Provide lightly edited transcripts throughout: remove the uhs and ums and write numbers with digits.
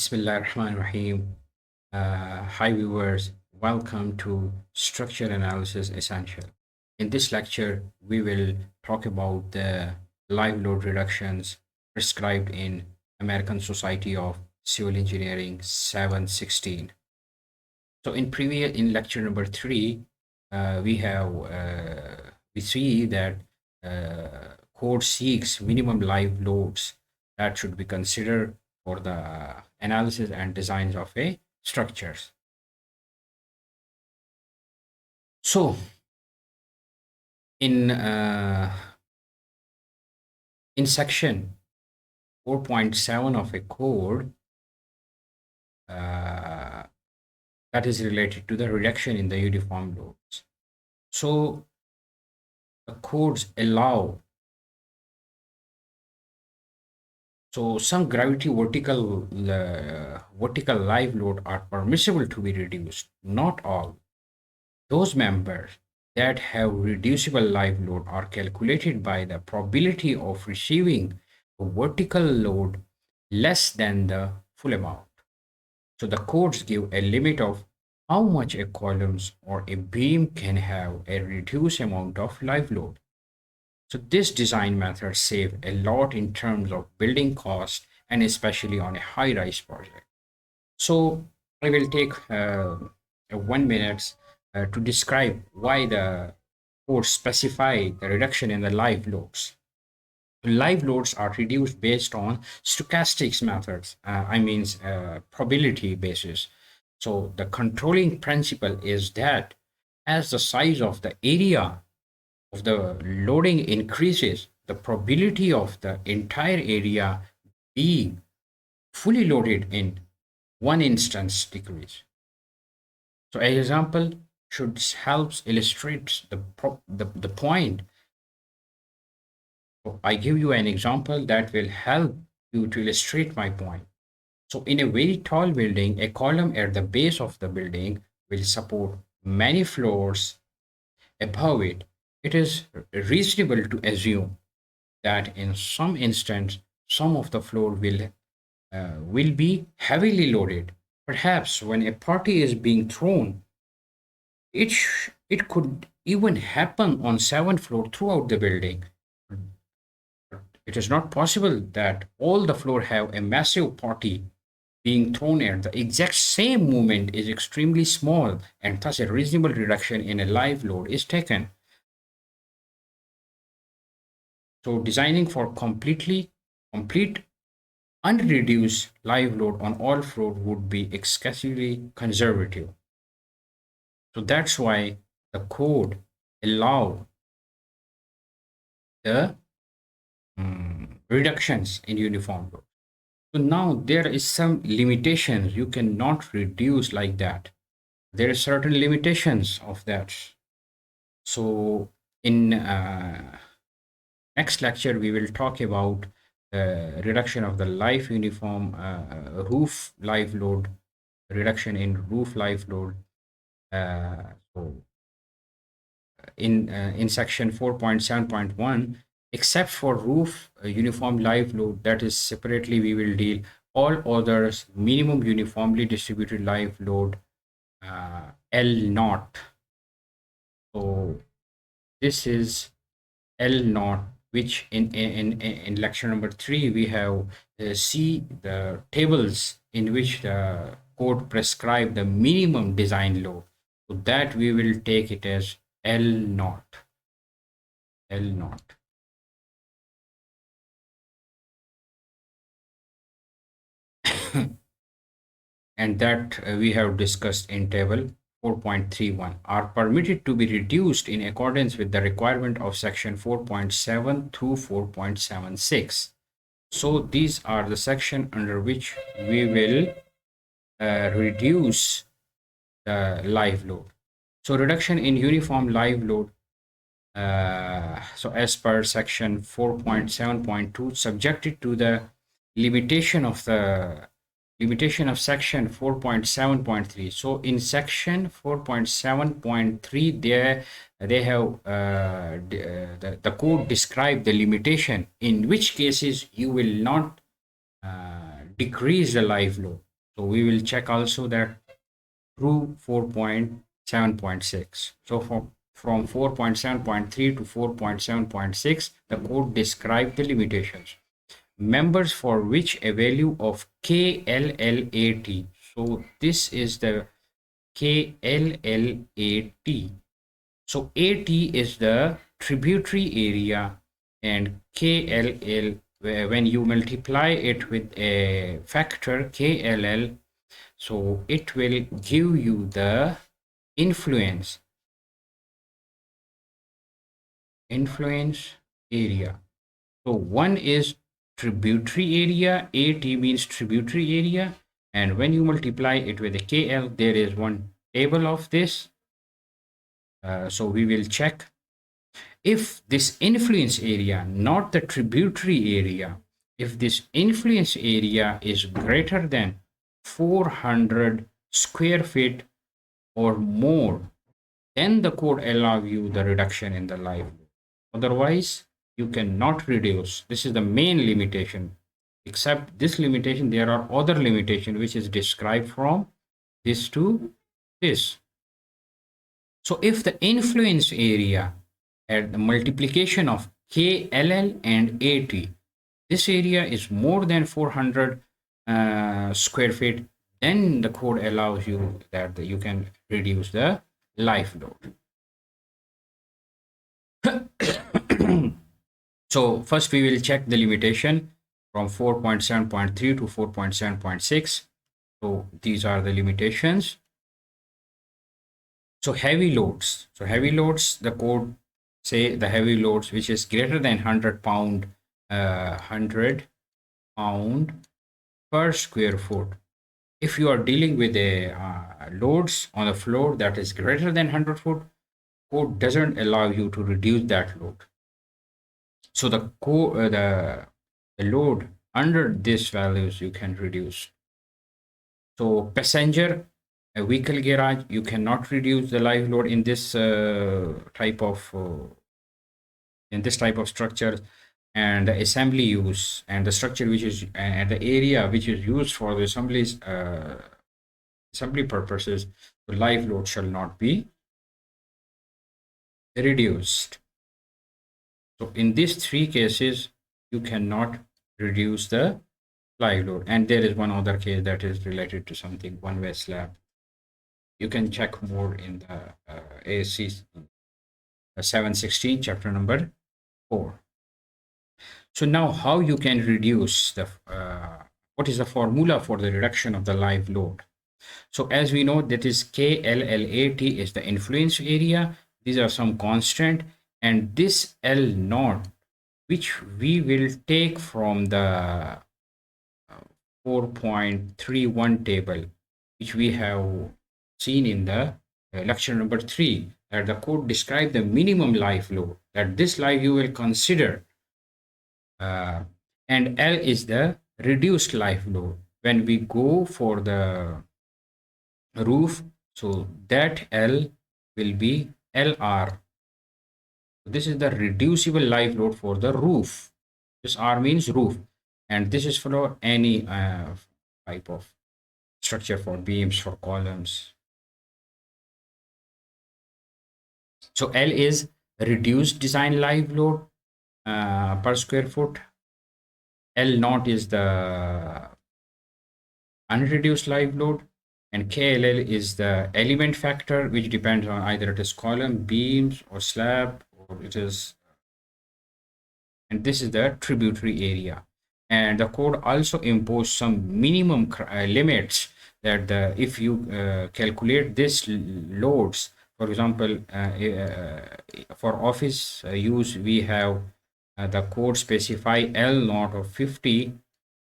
Bismillahirrahmanirrahim. Hi viewers, welcome to Structure Analysis Essential. In this lecture, we will talk about the live load reductions prescribed in American Society of Civil Engineering 716. So in lecture number 3, we see that code seeks minimum live loads that should be considered for the analysis and designs of a structures. So in uh, in section 4.7 of a code uh, that is related to the reduction in the uniform loads. So the codes allow some gravity vertical live load are permissible to be reduced. Not all. Those members that have reducible live load are calculated by the probability of receiving a vertical load less than the full amount. So the codes give a limit of how much a columns or a beam can have a reduced amount of live load. So this design method save a lot in terms of building cost and especially on a high-rise project. So I will take 1 minute to describe why the codes specify the reduction in the live loads. Live loads are reduced based on stochastics methods, probability basis. So the controlling principle is that as the size of the area of the loading increases, the probability of the entire area being fully loaded in one instance decrease. So an example should helps illustrate the point. So I give you an example that will help you to illustrate my point. So in a very tall building, a column at the base of the building will support many floors above it. It is reasonable to assume that in some instance, some of the floor will be heavily loaded. Perhaps when a party is being thrown, it could even happen on seventh floor throughout the building. It is not possible that all the floor have a massive party being thrown at the exact same moment is extremely small, and thus a reasonable reduction in a live load is taken. So designing for complete unreduced live load on all floor would be excessively conservative. So that's why the code allow the reductions in uniform load. So now there is some limitations. You cannot reduce like that. There are certain limitations of that. So in next lecture, we will talk about reduction of the live uniform roof live load, reduction in roof live load. So in section 4.7.1, except for roof uniform live load, that is separately we will deal all others minimum uniformly distributed live load L naught. So this is L naught, which in lecture number 3 we have see the tables in which the code prescribe the minimum design load. So that we will take it as L naught. L naught. And that we have discussed in table 4.31 are permitted to be reduced in accordance with the requirement of section 4.7 through 4.76. So these are the section under which we will reduce the live load. So reduction in uniform live load. So as per section 4.7.2, subjected to the limitation of the limitation of section 4.7.3. So in section 4.7.3, they have the code describe the limitation in which cases you will not decrease the live load. So we will check also that through 4.7.6. So from 4.7.3 to 4.7.6, the code describes the limitations. Members for which a value of KLLAT. So this is the KLLAT. So AT is the tributary area, and KLL, when you multiply it with a factor KLL, so it will give you the influence area. So one is tributary area, AT means tributary area, and when you multiply it with a KL, there is one table of this. So we will check if this influence area, not the tributary area, if this influence area is greater than 400 square feet or more, then the code allows you the reduction in the live load. Otherwise, you cannot reduce. This is the main limitation. Except this limitation, there are other limitations which is described from this to this. So if the influence area at the multiplication of KLL and AT, this area is more than 400 square feet, then the code allows you that you can reduce the live load. So first we will check the limitation from 4.7.3 to 4.7.6. So these are the limitations. So heavy loads. So heavy loads, the code say the heavy loads which is greater than 100 pound, 100 pound per square foot. If you are dealing with a loads on the floor that is greater than 100 foot, code doesn't allow you to reduce that load. So the load under these values you can reduce. So passenger, a vehicle garage, you cannot reduce the live load in this type of structure. And the assembly use and the structure which is and the area which is used for the assembly purposes, the live load shall not be reduced. So in these three cases, you cannot reduce the live load. And there is one other case that is related to something one-way slab. You can check more in the ASC 716, chapter number 4. So now how you can reduce the, what is the formula for the reduction of the live load? So as we know, that is KLLAT is the influence area. These are some constant, and this L naught, which we will take from the 4.31 table, which we have seen in the lecture number 3, that the code describe the minimum live load, that this live you will consider, and L is the reduced live load. When we go for the roof, so that L will be LR. This is the reducible live load for the roof. This R means roof, and this is for any type of structure, for beams, for columns. So L is reduced design live load per square foot. L naught is the unreduced live load, and KLL is the element factor, which depends on either it is column, beams, or slab, or it is, and this is the tributary area. And the code also impose some minimum limits, that if you calculate this loads, for example, for office use, we have the code specify L naught of 50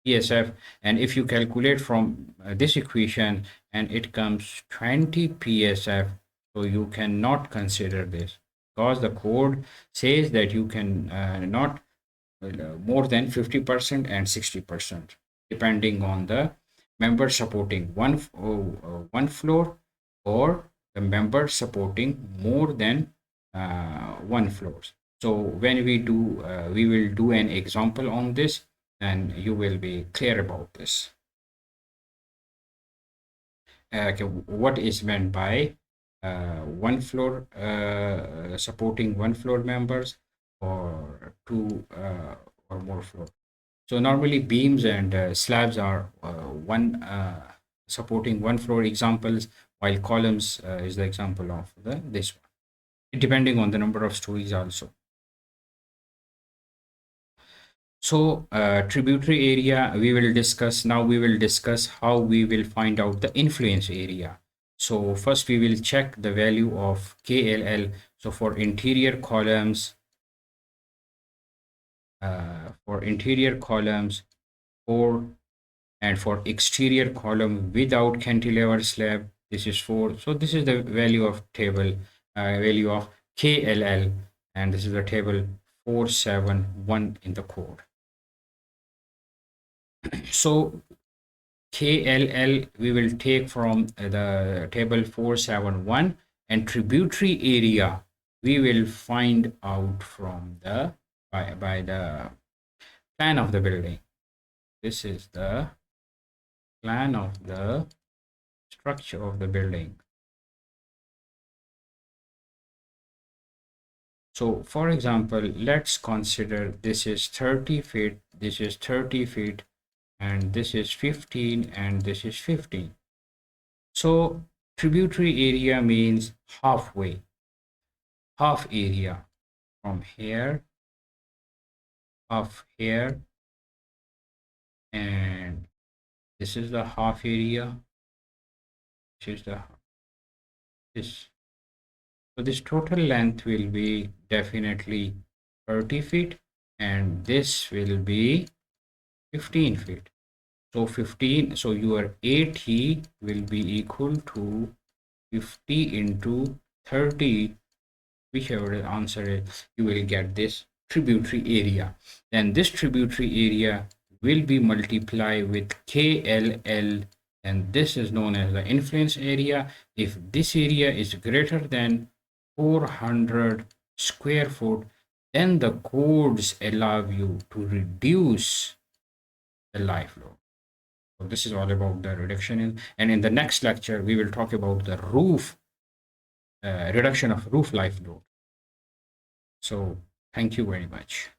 PSF, and if you calculate from this equation and it comes 20 PSF, so you cannot consider this, because the code says that you can not more than 50% and 60%, depending on the member supporting one floor, or the member supporting more than one floor. So when we will do an example on this, and you will be clear about this. okay, what is meant by one floor supporting one floor members or two or more floor. So normally beams and slabs are one supporting one floor examples, while columns is the example of the this one, depending on the number of stories also. So tributary area we will discuss now. We will discuss how we will find out the influence area. So first we will check the value of KLL. So for interior columns 4, and for exterior column without cantilever slab this is 4. So this is the value of value of KLL, and this is the table 471 in the code. So KLL we will take from the table 471, and tributary area we will find out from the by the plan of the building. This is the plan of the structure of the building. So for example, let's consider this is 30 feet, this is 30 feet, and this is 15, and this is 15. So tributary area means halfway, half area from here, half here, and this is the half area, this is the this. So this total length will be definitely 30 feet, and this will be 15 feet. So 15, so your AT will be equal to 50 into 30, whichever the answer is, you will get this tributary area. Then this tributary area will be multiplied with KLL, and this is known as the influence area. If this area is greater than 400 square foot, then the codes allow you to reduce the life load. So this is all about the reduction and in the next lecture we will talk about the roof reduction of roof life load. So thank you very much.